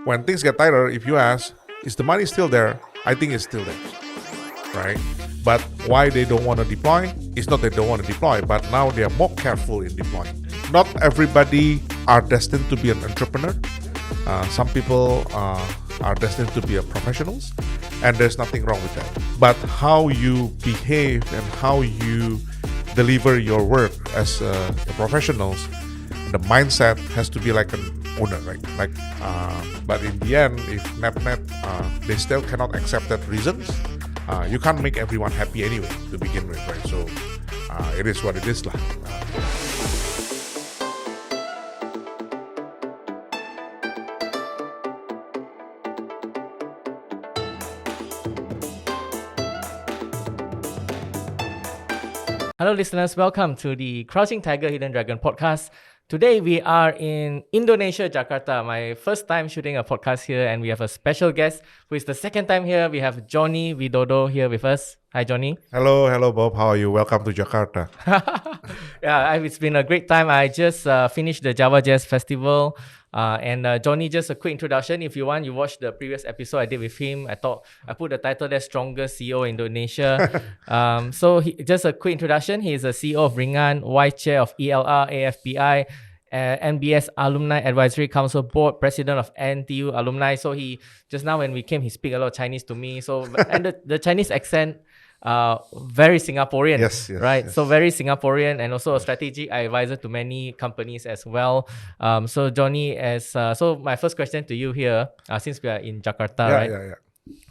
when things get tighter, if you ask, is the money still there? I think it's still there, right? But why they don't want to deploy? It's not that they don't want to deploy, but now they are more careful in deploying. Not everybody are destined to be an entrepreneur. Some people are destined to be a professionals, and there's nothing wrong with that. But how you behave and how you deliver your work as professionals, the mindset has to be like an owner, right? But in the end, if net they still cannot accept that reasons, you can't make everyone happy anyway to begin with, right? So it is what it is lah. Hello listeners, welcome to the Crouching Tiger, Hidden Dragon podcast. Today we are in Indonesia, Jakarta. My first time shooting a podcast here, and we have a special guest who is the second time here. We have Johnny Widodo here with us. Hi Johnny. Hello Bob, how are you? Welcome to Jakarta. It's been a great time. I just finished the Java Jazz Festival. And Johnny, just a quick introduction. If you want, you watch the previous episode I did with him. I thought I put the title there, Strongest CEO in Indonesia. Just a quick introduction. He is a CEO of Ringan, Vice Chair of ELR, AFPI, NBS Alumni Advisory Council Board, President of NTU Alumni. So he, just now when we came, he speak a lot of Chinese to me. So, and the Chinese accent, very Singaporean, yes, right? Yes. So very Singaporean, and also a strategic advisor to many companies as well. So Johnny, so my first question to you here, since we are in Jakarta, right?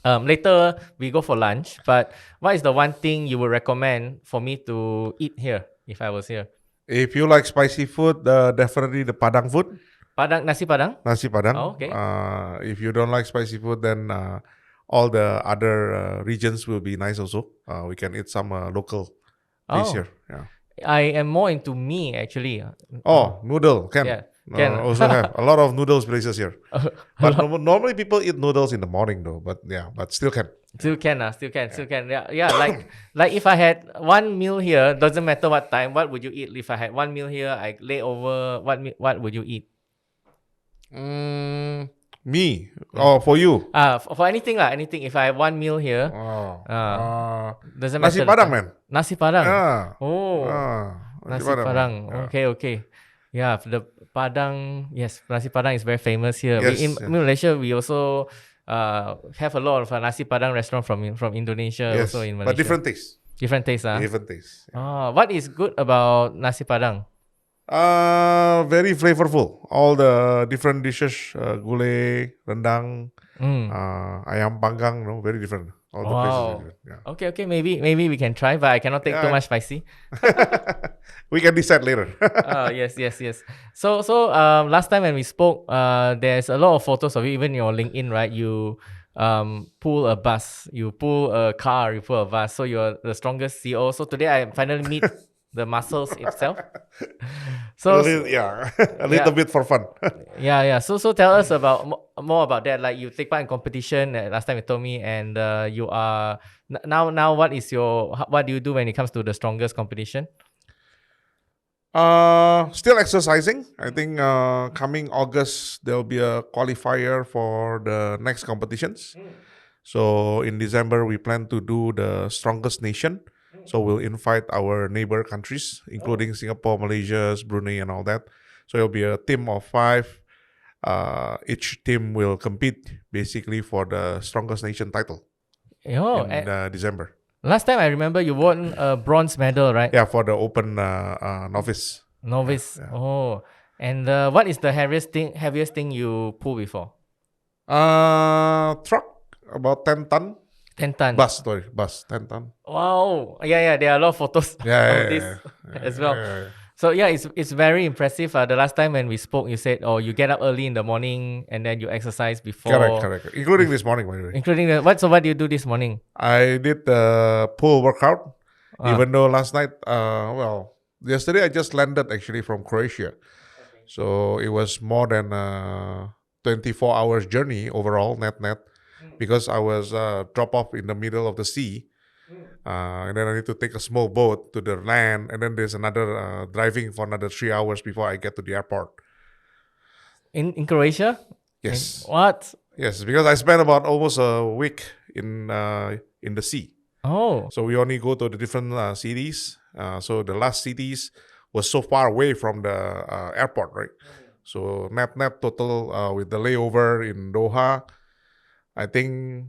Yeah. Later we go for lunch, but what is the one thing you would recommend for me to eat here if I was here? If you like spicy food, definitely the Padang food. Nasi Padang? Nasi Padang. Oh, okay. If you don't like spicy food, then all the other regions will be nice also. We can eat some local dish here. Yeah. I am more into mee actually. Noodle can. Yeah, can. Also have a lot of noodles places here. But normally people eat noodles in the morning though. But still can. Still can. Yeah. Like if I had one meal here, doesn't matter what time, what would you eat? If I had one meal here, I lay over, what would you eat? Me? For you? For anything lah. Anything. If I have one meal here, doesn't matter. Nasi Padang, man. Nasi Padang. Nasi Padang. Yeah. Okay. Yeah, the Padang. Yes, Nasi Padang is very famous here. Yes, in Malaysia, we also have a lot of Nasi Padang restaurant from Indonesia. Yes, also in Malaysia. but different taste. Different taste, Different taste. Yeah. What is good about Nasi Padang? Very flavorful. All the different dishes, gulai, rendang, ayam panggang, very different. All the places are different. Yeah. Okay. Maybe we can try, but I cannot take too much spicy. We can decide later. Yes. So last time when we spoke, there's a lot of photos of you, even your LinkedIn, right? You pull a bus, you pull a car, you pull a bus. So you're the strongest CEO. So today I finally meet the muscles itself. So a little bit for fun. Yeah. So tell us more about that. Like you take part in competition. Last time you told me, and you are now. What do you do when it comes to the strongest competition? Still exercising. I think coming August there will be a qualifier for the next competitions. So in December we plan to do the strongest nation. So we'll invite our neighbor countries, including Singapore, Malaysia, Brunei, and all that. So it'll be a team of 5. Each team will compete basically for the strongest nation title in December. Last time I remember you won a bronze medal, right? Yeah, for the open novice. Novice. Yeah. Oh, and what is the heaviest thing you pull before? Truck, about 10 ton. 10 ton. Bus, 10 ton. Wow. Yeah. There are a lot of photos of this as well. Yeah. So it's very impressive. The last time when we spoke, you said, you get up early in the morning and then you exercise before. Correct. Including this morning, by the way. Including so what do you do this morning? I did the pool workout. Even though last night, yesterday I just landed actually from Croatia. Okay. So it was more than 24 hours journey overall, net. Because I was drop off in the middle of the sea. And then I need to take a small boat to the land. And then there's another driving for another 3 hours before I get to the airport. In Croatia? Yes. What? Yes, because I spent about almost a week in the sea. Oh. So we only go to the different cities. So the last cities was so far away from the airport, right? So nap total with the layover in Doha, I think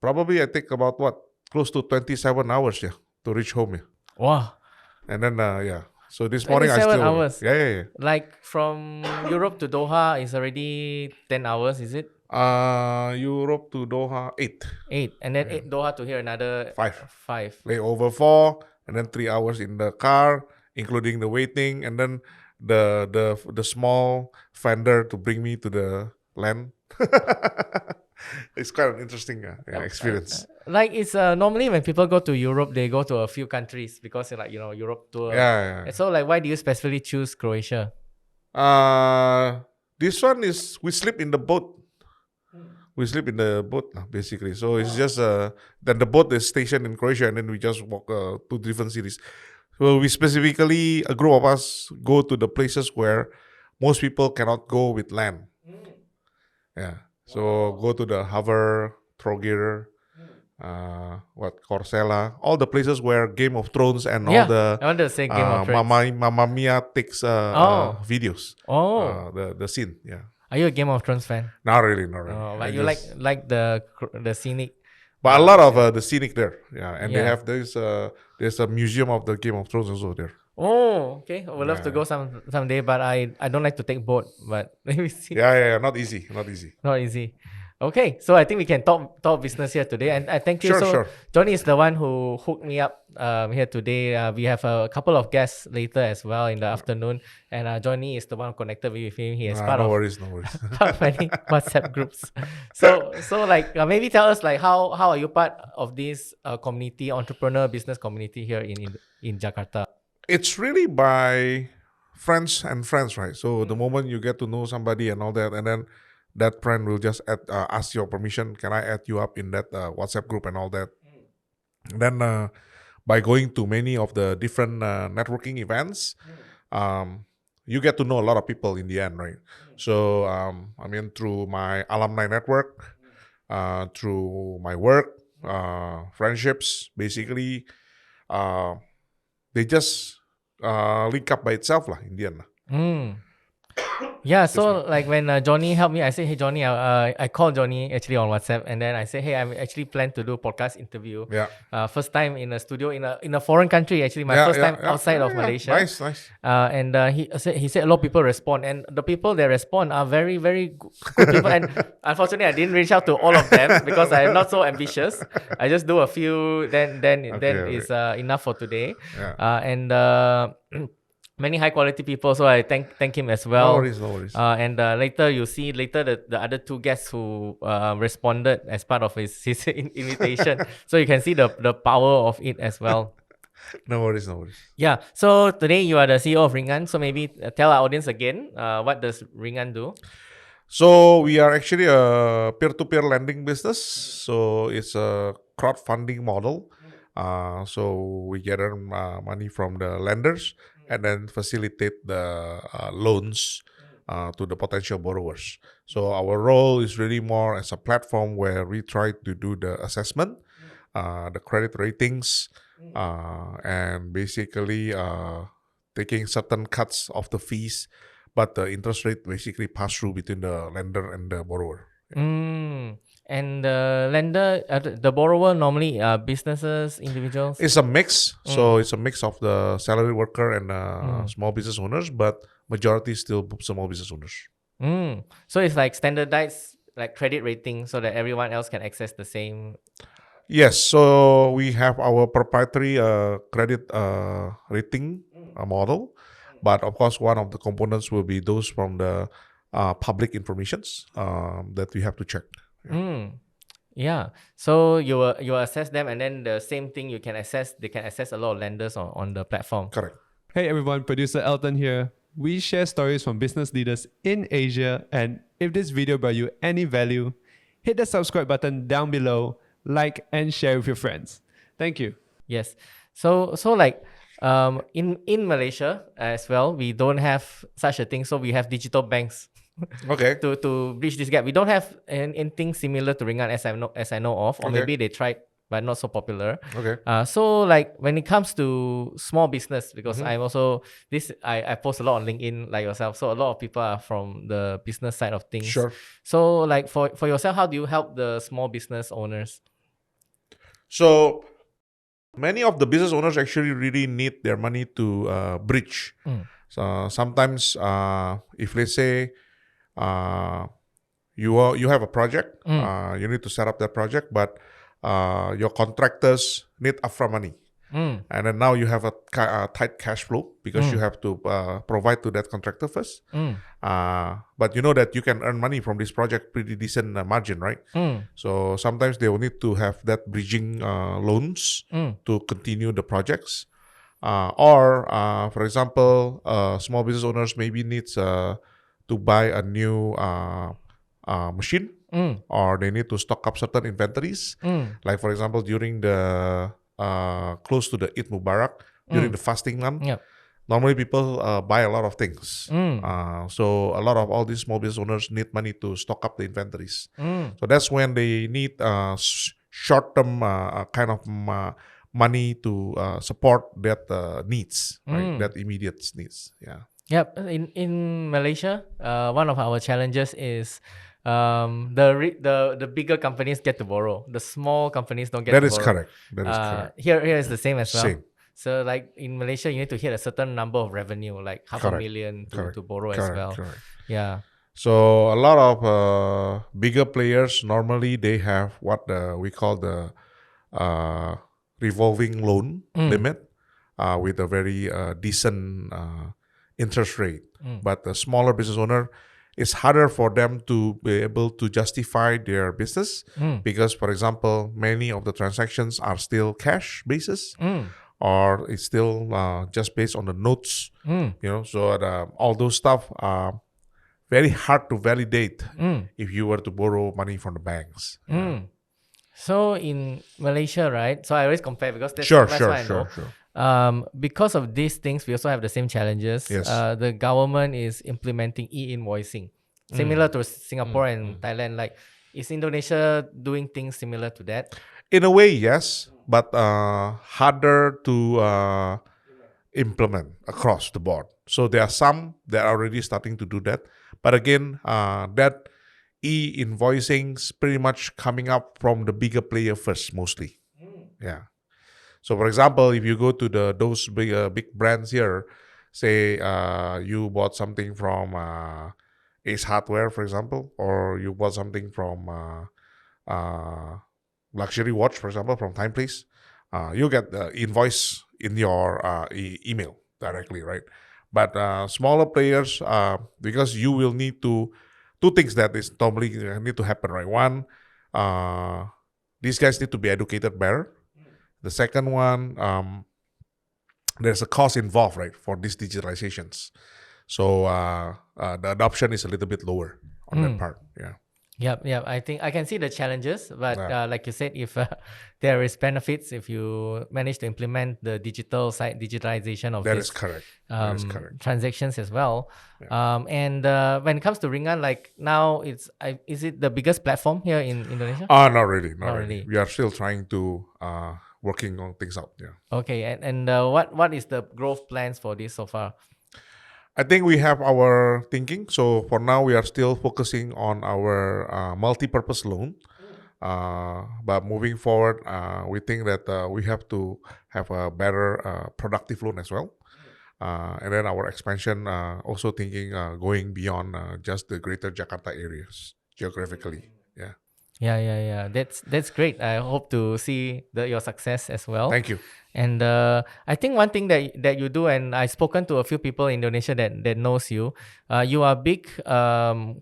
probably I take about what, close to 27 hours, yeah, to reach home, yeah. Wow. And then yeah. So this morning I 27 still hours. yeah. Like from Europe to Doha is already 10 hours, is it? Europe to Doha 8. 8. And then 8 Doha to here another 5. 5. Layover 4, and then 3 hours in the car, including the waiting, and then the small fender to bring me to the land. It's quite an interesting experience. Like it's normally when people go to Europe, they go to a few countries because like Europe tour. Yeah. And so like why do you specifically choose Croatia? This one is we sleep in the boat. We sleep in the boat basically. So it's just then the boat is stationed in Croatia, and then we just walk to different cities. So we specifically, a group of us, go to the places where most people cannot go with land. Yeah. So go to the Hover, Trogir, Corsella, all the places where Game of Thrones and all the I wanted to say Game of Thrones. Mamma Mia takes videos. Oh. The scene. Yeah. Are you a Game of Thrones fan? Not really. Oh, I but you just- like the scenic. But a lot of the scenic there. Yeah. And they Yeah. have there's a museum of the Game of Thrones also there. Oh, okay. I would love to go someday, but I don't like to take boat. But let me see. Yeah. Not easy. Not easy. Okay, so I think we can talk business here today, and I thank you. Sure. Johnny is the one who hooked me up here today. We have a couple of guests later as well in the afternoon, and Johnny is the one who connected me with him. He is part no of worries. part of many WhatsApp groups. So like maybe tell us like how are you part of this community, entrepreneur business community here in Jakarta? It's really by friends, right? So the moment you get to know somebody and all that, and then that friend will just ask your permission. Can I add you up in that WhatsApp group and all that? And then by going to many of the different networking events, you get to know a lot of people in the end, right? So I mean, through my alumni network, through my work, friendships, basically, they just link up by itself lah in the end. Yeah, so like when Johnny helped me, I said, hey Johnny, I called Johnny actually on WhatsApp, and then I said, hey, I'm actually planned to do a podcast interview. Yeah. First time in a studio in a foreign country, actually my first time outside of Malaysia. Nice. And he said a lot of people respond, and the people that respond are very very good people. And unfortunately, I didn't reach out to all of them because I'm not so ambitious. I just do a few, then is enough for today. Yeah. And many high quality people, so I thank him as well. No worries. And later you see the other two guests who responded as part of his invitation. So you can see the power of it as well. No worries. Yeah. So today you are the CEO of Ringan. So maybe tell our audience again, what does Ringan do? So we are actually a peer-to-peer lending business. So it's a crowdfunding model. So we gather money from the lenders and then facilitate the loans to the potential borrowers. So our role is really more as a platform where we try to do the assessment, the credit ratings, and basically taking certain cuts of the fees, but the interest rate basically pass through between the lender and the borrower. And the lender, the borrower normally businesses, individuals? It's a mix. So it's a mix of the salary worker and small business owners, but majority still small business owners. So it's like standardized like credit rating so that everyone else can access the same. Yes. So we have our proprietary credit rating model, but of course one of the components will be those from the public informations that we have to check. Yeah. So you assess them, and then the same thing they can access a lot of lenders on the platform. Correct. Hey everyone, producer Elton here. We share stories from business leaders in Asia, and if this video brought you any value, hit the subscribe button down below, like and share with your friends. Thank you. Yes. So like in Malaysia as well, we don't have such a thing. So we have digital banks. Okay. to bridge this gap. We don't have anything similar to Ringan as I know of, or Okay. maybe they tried but not so popular. Okay. So like when it comes to small business, because Mm-hmm. I'm also I post a lot on LinkedIn like yourself. So a lot of people are from the business side of things. Sure. So like for yourself, how do you help the small business owners? So many of the business owners actually really need their money to bridge. So sometimes, if let's say you have a project, you need to set up that project, but your contractors need upfront money. And then now you have a tight cash flow because you have to provide to that contractor first. But you know that you can earn money from this project, pretty decent margin, right? So sometimes they will need to have that bridging loans to continue the projects. Or for example, small business owners maybe needs to buy a new machine, or they need to stock up certain inventories. Like for example, during the close to the Eid Mubarak, during the fasting month, Yep. normally people buy a lot of things. So a lot of all these small business owners need money to stock up the inventories. So that's when they need short-term kind of money to support that needs, right? That immediate needs. Yeah. Yep. In Malaysia, one of our challenges is the bigger companies get to borrow. The small companies don't get That to is borrow. correct. That is correct. Here is the same as well. Same. So like in Malaysia, you need to hit a certain number of revenue, like half Correct. a million Correct. to borrow as Correct. well. Correct. Yeah. So a lot of bigger players normally they have what we call the revolving loan limit with a very decent interest rate. But the smaller business owner, it's harder for them to be able to justify their business because, for example, many of the transactions are still cash basis. Or it's still just based on the notes, so all those stuff are very hard to validate if you were to borrow money from the banks. So in Malaysia, right? So I always compare because that's Sure. what I know. Because of these things, we also have the same challenges. Yes. The government is implementing e-invoicing, similar to Singapore and Thailand. Like, is Indonesia doing things similar to that? In a way, yes, but harder to implement across the board. So there are some that are already starting to do that. But again, that e-invoicing's pretty much coming up from the bigger player first, mostly. Yeah. So for example, if you go to those big brands here, say you bought something from Ace Hardware, for example, or you bought something from luxury watch, for example, from Timeplace, you get the invoice in your email directly, right? But smaller players, because you will need two things that is normally need to happen, right? One, these guys need to be educated better. The second one, there's a cost involved, right, for these digitalizations. So the adoption is a little bit lower on that part. Yeah. Yep. I think I can see the challenges, but like you said, if there is benefits if you manage to implement the digital side digitalization of That this, is correct. That is correct. transactions as well. And when it comes to Ringan, like now is it the biggest platform here in Indonesia? Not really. Not really. really. We are still trying to working on things out. Yeah. Okay, and what is the growth plans for this so far? I think we have our thinking. So for now, we are still focusing on our multi-purpose loan. But moving forward, we think that we have to have a better productive loan as well. And then our expansion, also thinking going beyond just the greater Jakarta areas geographically. Yeah. Yeah. That's great. I hope to see your success as well. Thank you. And I think one thing that you do, and I've spoken to a few people in Indonesia that knows you, you are a big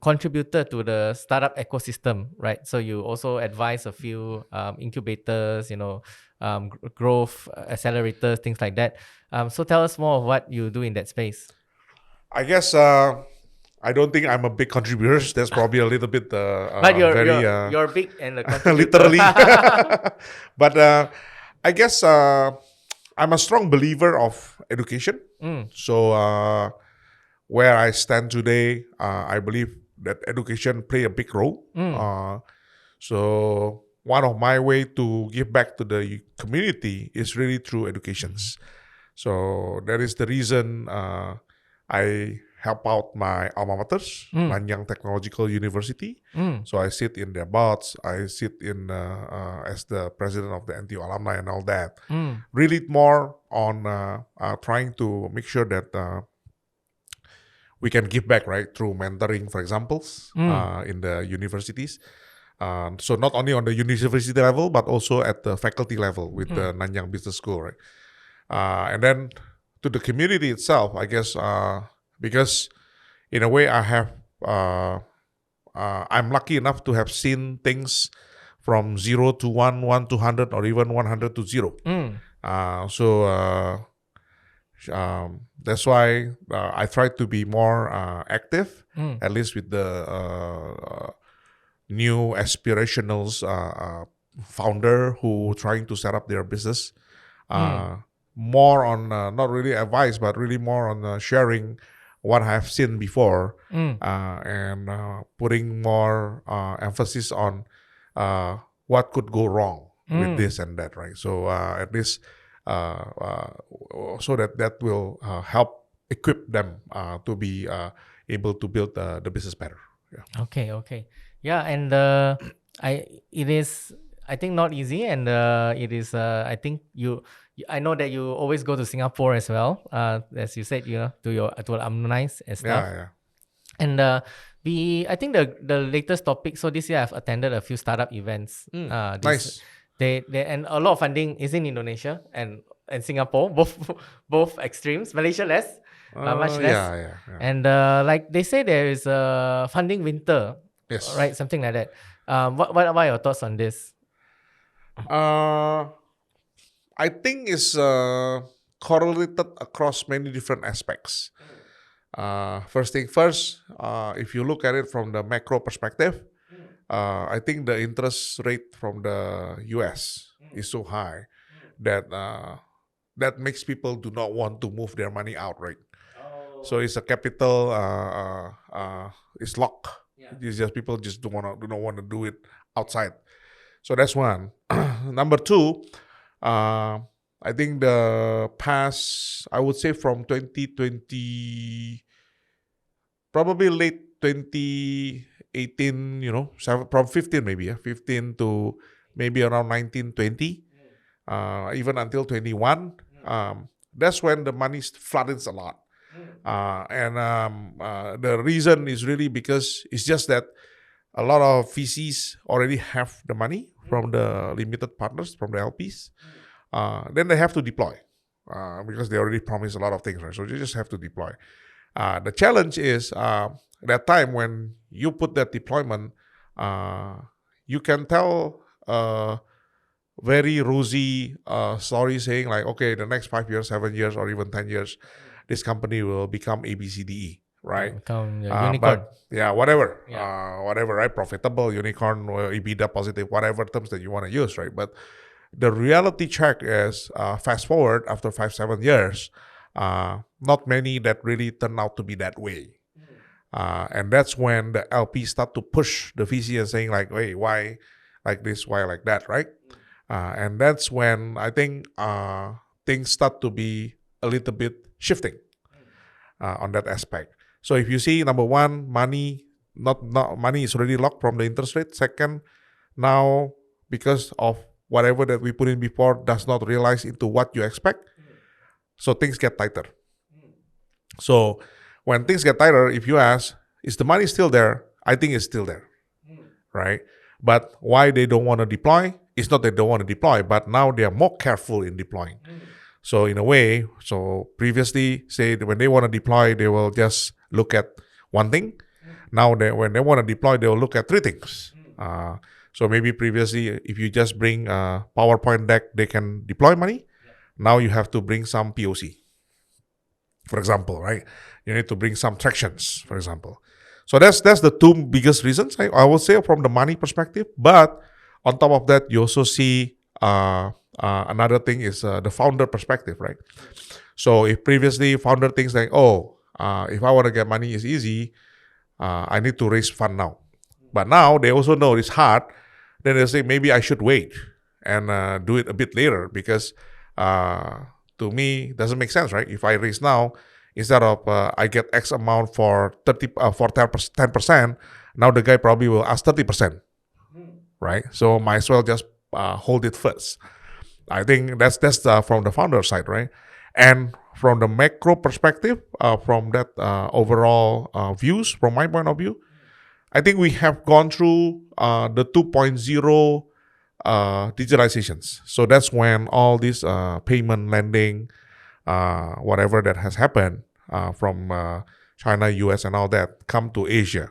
contributor to the startup ecosystem, right? So you also advise a few incubators, growth accelerators, things like that. So tell us more of what you do in that space. I guess I don't think I'm a big contributor. That's probably a little bit But you're big and a contributor. literally. But I guess I'm a strong believer of education. So where I stand today, I believe that education play a big role. So one of my way to give back to the community is really through educations. So that is the reason I help out my alma maters, Nanyang Technological University. So I sit in their boards. I sit in as the president of the NTU alumni and all that. Really more on trying to make sure that we can give back, right, through mentoring, for examples, in the universities. So not only on the university level, but also at the faculty level with the Nanyang Business School, right? And then to the community itself, I guess, because in a way I have, I'm lucky enough to have seen things from 0 to 1, 1 to 100, or even 100 to 0. That's why I try to be more active, at least with the new aspirationals founder who trying to set up their business. More on not really advice, but really more on sharing what I have seen before, and putting more emphasis on what could go wrong with this and that, right? So at least so that will help equip them to be able to build the business better. Yeah. Okay. Yeah, and it is, I think, not easy, and it is. I think I know that you always go to Singapore as well. As you said, to alumni and stuff. Yeah. And I think the latest topic. So this year I've attended a few startup events. Nice. They and a lot of funding is in Indonesia and Singapore, both extremes. Malaysia less, much less. Yeah. And like they say, there is a funding winter. Yes. Right, something like that. What are your thoughts on this? I think it's correlated across many different aspects. First thing first, if you look at it from the macro perspective, I think the interest rate from the US is so high that that makes people do not want to move their money out, right? So it's a capital, it's locked. It's just people just do not want to do it outside. So that's one. Number two, I think the past, I would say from 2020, probably late 2018, from 15 maybe, 15 to maybe around 19, 20, even until 21, that's when the money flooded a lot. And the reason is really because it's just that a lot of VCs already have the money from the limited partners, from the LPs. Then they have to deploy because they already promised a lot of things, right? So you just have to deploy. The challenge is that time when you put that deployment, you can tell very rosy story saying like, okay, the next 5 years, 7 years, or even 10 years, this company will become ABCDE, right? Become unicorn. But whatever, right? Profitable, unicorn, or EBITDA positive, whatever terms that you want to use, right? But the reality check is, fast forward after 5-7 years, not many that really turn out to be that way. And that's when the LP start to push the VC and saying like, hey, why like this, why like that, right? And that's when I think things start to be a little bit shifting on that aspect. So if you see, number one, money is already locked from the interest rate. Second, now because of whatever that we put in before does not realize into what you expect, so things get tighter. So when things get tighter, if you ask, is the money still there? I think it's still there, right? But why they don't want to deploy? It's not that they don't want to deploy, but now they are more careful in deploying. So in a way, previously, say when they want to deploy, they will just look at one thing. Now when they want to deploy, they will look at three things. So maybe previously, if you just bring a PowerPoint deck, they can deploy money. Now you have to bring some POC, for example, right? You need to bring some tractions, for example. So that's the two biggest reasons, I would say, from the money perspective. But on top of that, you also see another thing is the founder perspective, right? So if previously founder thinks like, if I want to get money is easy, I need to raise fund now. But now they also know it's hard. Then they say maybe I should wait and do it a bit later because to me it doesn't make sense, right? If I raise now, instead of I get X amount for 10%, now the guy probably will ask 30%, right? So might as well just hold it first. I think that's from the founder side, right? And from the macro perspective, from that overall views, from my point of view, I think we have gone through the 2.0 digitalizations. So that's when all this payment, lending, whatever that has happened from China, US, and all that come to Asia.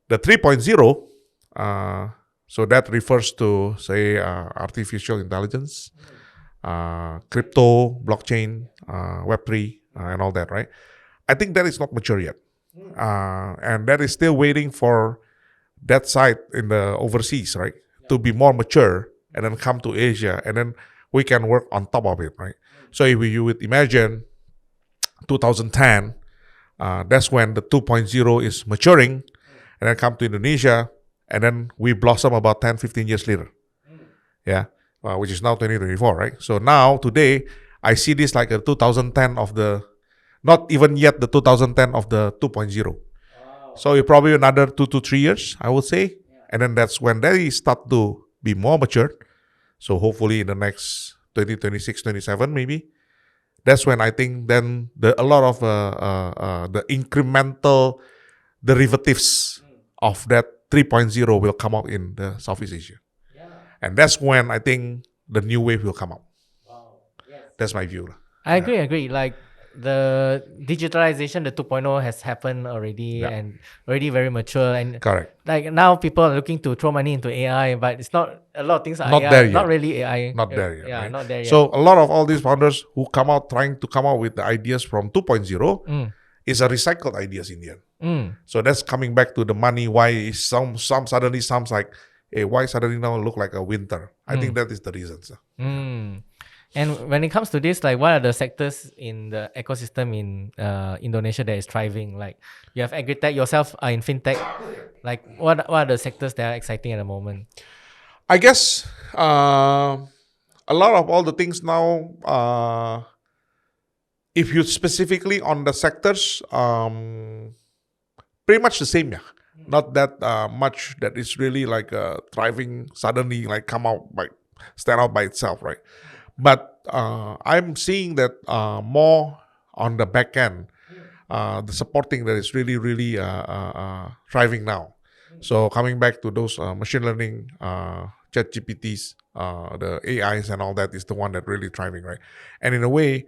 The 3.0, so that refers to, say, artificial intelligence, crypto, blockchain, Web3, and all that, right? I think that is not mature yet. And that is still waiting for that side in the overseas, right, to be more mature and then come to Asia, and then we can work on top of it, right? So if you would imagine 2010, that's when the 2.0 is maturing, and then come to Indonesia, and then we blossom about 10, 15 years later. Yeah, which is now 2024, right? So now, today, I see this like a 2010 of the, not even yet the 2010 of the 2.0. So it's probably another 2 to 3 years, I would say. And then that's when they start to be more mature. So hopefully in the next 2026, 27 maybe. That's when I think then a lot of the incremental derivatives of that 3.0 will come out in the Southeast Asia. And that's when I think the new wave will come out. That's my view. I agree. Like the digitalization, the 2.0 has happened already and already very mature. And correct. Like now people are looking to throw money into AI, but it's not, a lot of things are not AI, there yet. not really AI. Not there yet. Yeah, right? not there yet. So a lot of all these founders who trying to come out with the ideas from 2.0 is a recycled ideas in the end. So that's coming back to the money. Why is some suddenly sounds like, hey, why suddenly now look like a winter? I think that is the reason. And when it comes to this, like what are the sectors in the ecosystem in Indonesia that is thriving? Like you have agri-tech, yourself are in fintech. Like what are the sectors that are exciting at the moment? I guess a lot of all the things now, if you specifically on the sectors, pretty much the same, yeah. Not that much that is really like thriving suddenly, like stand out by itself, right? But I'm seeing that more on the back end, the supporting that is really, really thriving now. So coming back to those machine learning, ChatGPTs, the AIs and all that is the one that really thriving, right? And in a way,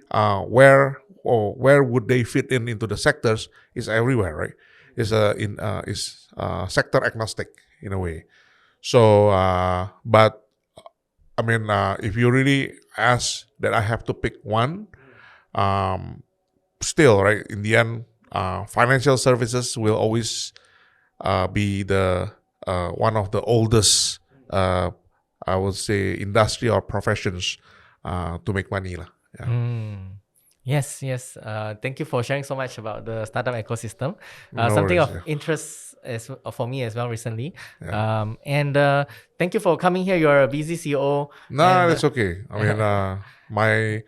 where would they fit into the sectors is everywhere, right? Is sector agnostic in a way. So, but I mean, if you really ask that I have to pick one, still, right, in the end, financial services will always be the one of the oldest, I would say, industry or professions to make money. Yeah. Yes. Thank you for sharing so much about the startup ecosystem. No Something worries, of interest for me as well recently. And thank you for coming here. You're a busy CEO. No, it's okay. I mean, my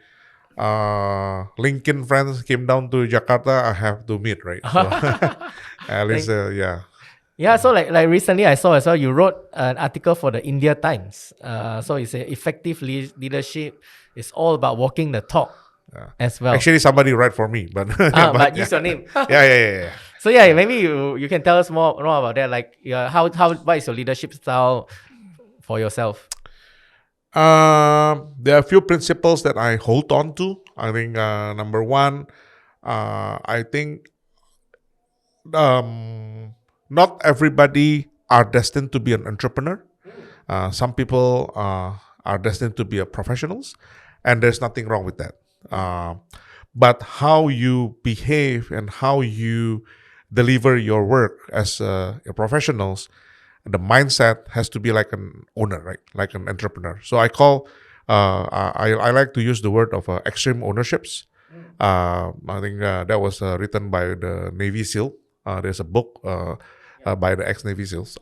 LinkedIn friends came down to Jakarta. I have to meet, right? So at least, yeah. Yeah, so like recently I saw as well, you wrote an article for the India Times. So it's effective leadership. It's all about walking the talk as well. Actually, somebody write for me, but but use your name. yeah. So yeah, maybe you can tell us more about that. Like, what is your leadership style for yourself? There are a few principles that I hold on to. I think number one, I think not everybody are destined to be an entrepreneur. Some people are destined to be a professionals, and there's nothing wrong with that. But how you behave and how you deliver your work as professionals, the mindset has to be like an owner, right? Like an entrepreneur. So I like to use the word of extreme ownerships. I think that was written by the Navy SEAL There's a book by the ex-Navy SEALs.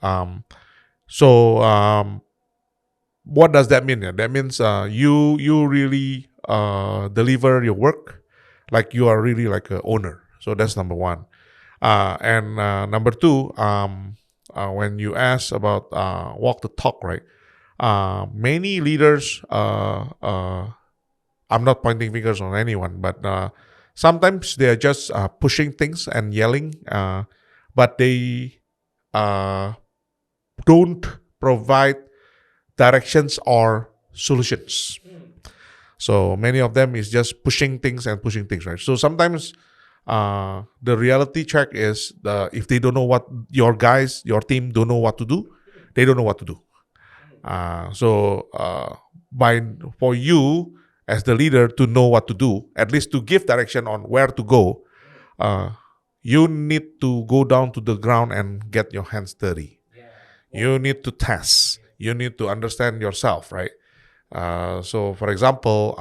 So what does that mean? Yeah? That means you really deliver your work like you are really like a owner. So that's number one. And number two, when you ask about walk the talk, right? Many leaders, I'm not pointing fingers on anyone, but sometimes they are just pushing things and yelling, but they don't provide directions or solutions. So many of them is just pushing things, right? So sometimes the reality check is if they don't know what your team don't know what to do, they don't know what to do. By for you as the leader to know what to do, at least to give direction on where to go, you need to go down to the ground and get your hands dirty. You need to test. You need to understand yourself, right? So, for example,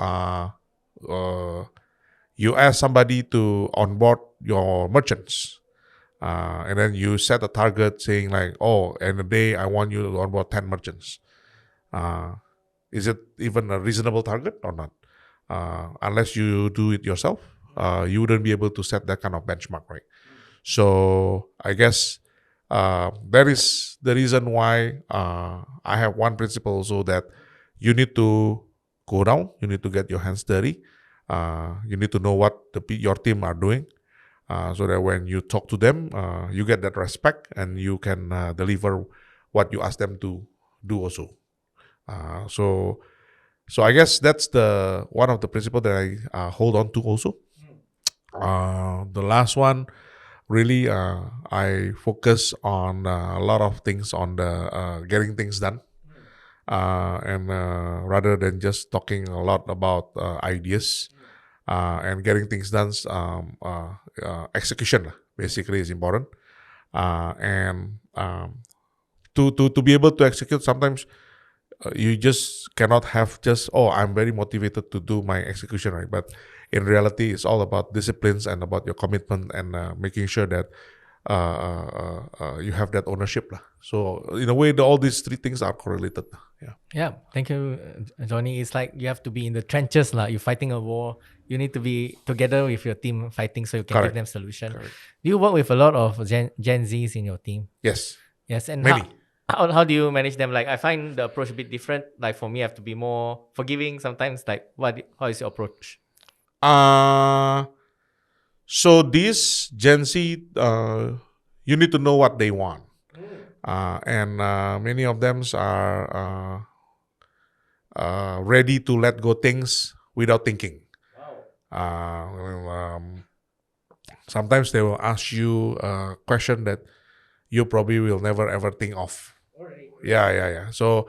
you ask somebody to onboard your merchants, and then you set a target saying like, "Oh, in a day I want you to onboard 10 merchants." Is it even a reasonable target or not? Unless you do it yourself, you wouldn't be able to set that kind of benchmark, right? So I guess that is the reason why I have one principle also that you need to go down, you need to get your hands dirty, you need to know what your team are doing, so that when you talk to them, you get that respect and you can deliver what you ask them to do also. So I guess that's the one of the principles that I hold on to also. The last one, really, I focus on a lot of things on the getting things done, and rather than just talking a lot about ideas, and getting things done, execution basically is important, and to be able to execute sometimes. You just cannot have just I'm very motivated to do my execution, right? But in reality, it's all about disciplines and about your commitment and making sure that you have that ownership lah. So in a way, all these three things are correlated. Yeah, thank you, Johnny. It's like you have to be in the trenches lah. You're fighting a war. You need to be together with your team fighting so you can Correct. give them solution. Correct. Do you work with a lot of Gen Zs in your team? Yes, Yes, and many. How do you manage them? Like I find the approach a bit different. Like for me, I have to be more forgiving sometimes. Like how is your approach? So this Gen Z, you need to know what they want, and many of them are ready to let go things without thinking. Sometimes they will ask you a question that you probably will never ever think of. Yeah. So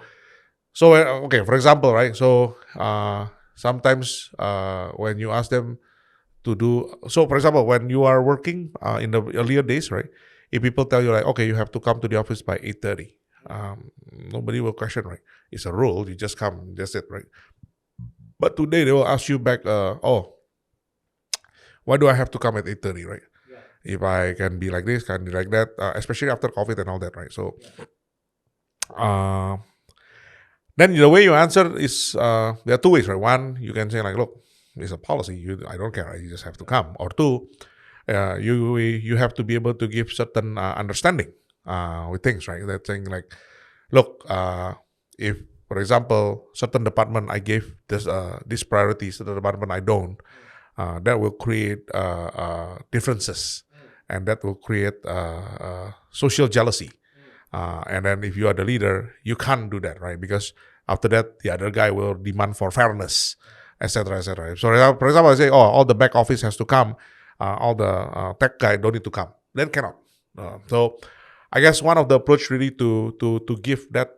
okay, for example, right? So sometimes when you ask them to do, so for example, when you are working in the earlier days, right? If people tell you like, okay, you have to come to the office by 8:30, nobody will question, right? It's a rule. You just come, that's it, right? But today they will ask you back, why do I have to come at 8:30, right? If I can be like this, can be like that, especially after COVID and all that, right? So, then the way you answer is there are two ways, right? One, you can say like, look, it's a policy. I don't care. Right? You just have to come. Or two, you have to be able to give certain understanding with things, right? That saying like, look, if for example, certain department I gave this priority, certain department I don't, that will create differences. And that will create social jealousy. And then if you are the leader, you can't do that, right? Because after that, the other guy will demand for fairness, etc., etc. So for example, I say, all the back office has to come, all the tech guy don't need to come. Then cannot. So I guess one of the approach really to give that,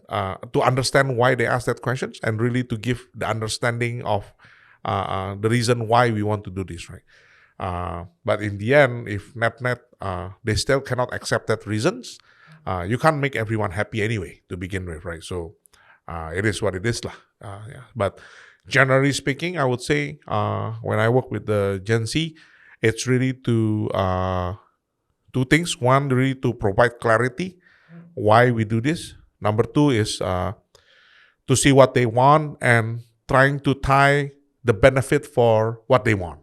to understand why they ask that questions and really to give the understanding of the reason why we want to do this, right? But in the end, if net they still cannot accept that reasons, you can't make everyone happy anyway to begin with, right? So it is what it is lah. Yeah. But generally speaking, I would say when I work with the Gen Z, it's really to two things. One, really to provide clarity why we do this. Number two is to see what they want and trying to tie the benefit for what they want.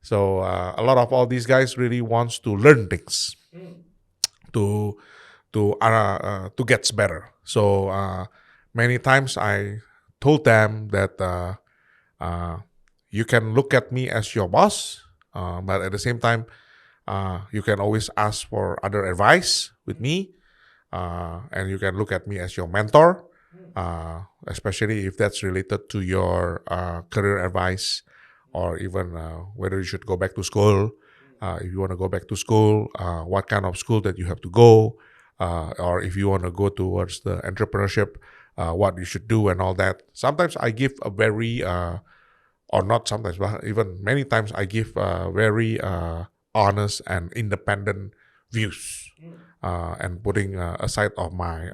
So a lot of all these guys really wants to learn things to get better. So many times I told them that you can look at me as your boss, but at the same time, you can always ask for other advice with me, and you can look at me as your mentor, especially if that's related to your career advice, or even whether you should go back to school. If you want to go back to school, what kind of school that you have to go, or if you want to go towards the entrepreneurship, what you should do and all that. Sometimes I give a very, or not sometimes, but even many times I give very honest and independent views, and putting aside of my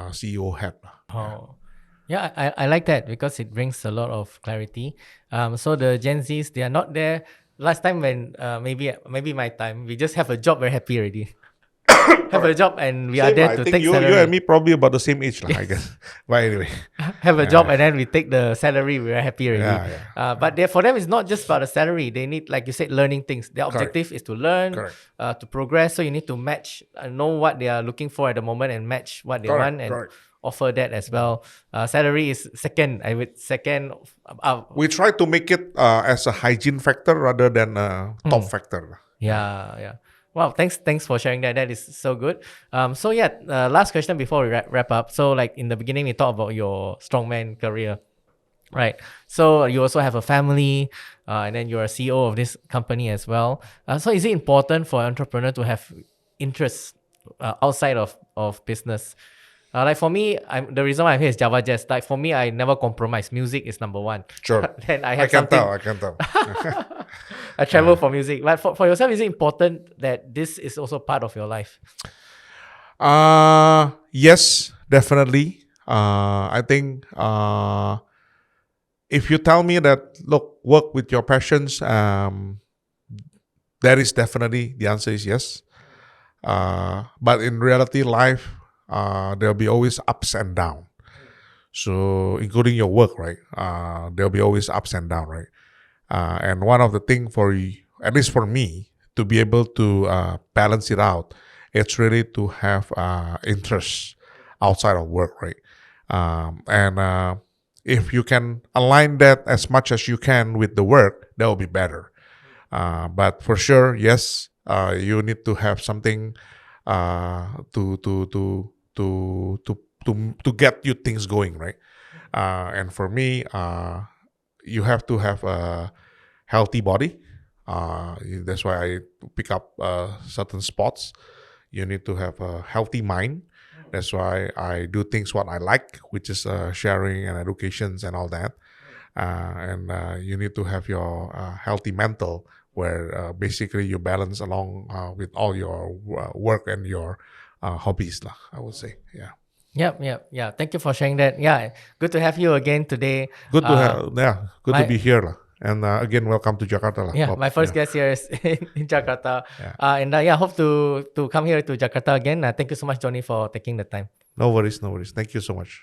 CEO hat. Oh. Yeah, I like that because it brings a lot of clarity. So the Gen Zs, they are not there. Last time when maybe my time, we just have a job, we're happy already. Have a job and we are there I to think take you salary. and me probably about the same age, I guess. But anyway, Have a job and then we take the salary, we're happy already. Yeah. But for them, it's not just about the salary. They need, like you said, learning things. Their objective is to learn, to progress. So you need to match, know what they are looking for at the moment and match what they want and offer that as well. Salary is second. We try to make it as a hygiene factor rather than a top factor. Yeah. Wow, thanks for sharing that. That is so good. So yeah, last question before we wrap up. So like in the beginning, we talked about your strongman career, right? So you also have a family, and then you're a CEO of this company as well. So is it important for an entrepreneur to have interests outside of business? Like for me, the reason why I'm here is Java Jazz. Like for me, I never compromise. Music is number one. Sure. Then I I have can something. tell. I travel for music. But for yourself, is it important that this is also part of your life? Yes, definitely. I think if you tell me that, look, work with your passions, that is definitely, the answer is yes. But in reality, life, there'll be always ups and downs. So including your work, right? There'll be always ups and downs, right? And one of the things at least for me, to be able to balance it out, it's really to have interests outside of work, right? And if you can align that as much as you can with the work, that will be better. But for sure, yes, you need to have something to get you things going, right? And for me, you have to have a healthy body. That's why I pick up certain spots. You need to have a healthy mind. That's why I do things what I like, which is sharing and educations and all that. And you need to have your healthy mental, where basically you balance along with all your work and your hobbies, I would say. Yeah. Yeah. Thank you for sharing that. Yeah, good to have you again today. Good to be here. And again, welcome to Jakarta. Yeah, Bob. my first guest here is in Jakarta. Yeah. And hope to come here to Jakarta again. Thank you so much, Johnny, for taking the time. No worries. Thank you so much.